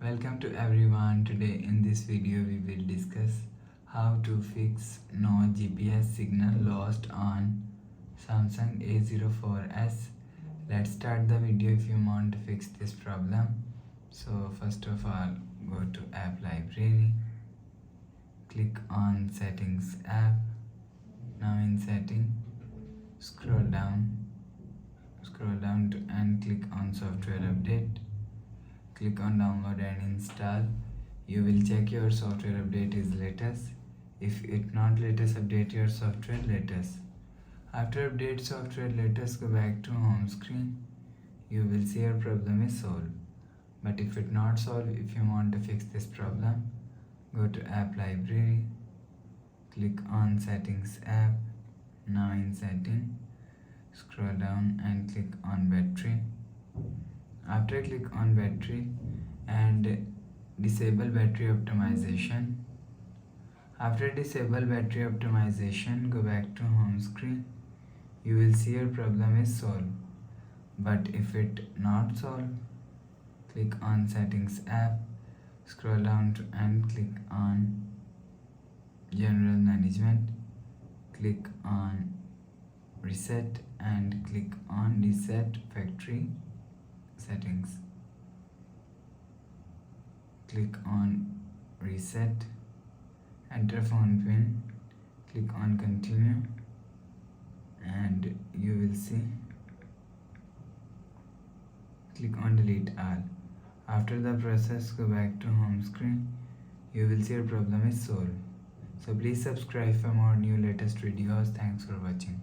Welcome to everyone. Today in this video we will discuss how to fix no GPS signal lost on Samsung A04S. Let's start the video if you want to fix this problem. So first of all, go to app library, click on settings app. Now in setting, scroll down and click on software update. Click on download and install. You will check your software update is latest. If it not latest, update your software latest. After update software latest, go back to home screen. You will see your problem is solved. But if it not solved, if you want to fix this problem, go to app library, click on settings app. Now in setting, scroll down and click on battery. After click on battery and disable battery optimization. After disable battery optimization, go back to home screen. You will see your problem is solved. But if it not solved, click on settings app, scroll down and click on general management, click on reset and click on reset factory settings. Click on reset, enter phone pin, click on continue, and you will see, click on delete all. After the process, go back to home screen. You will see your problem is solved. So please subscribe for more new latest videos. Thanks for watching.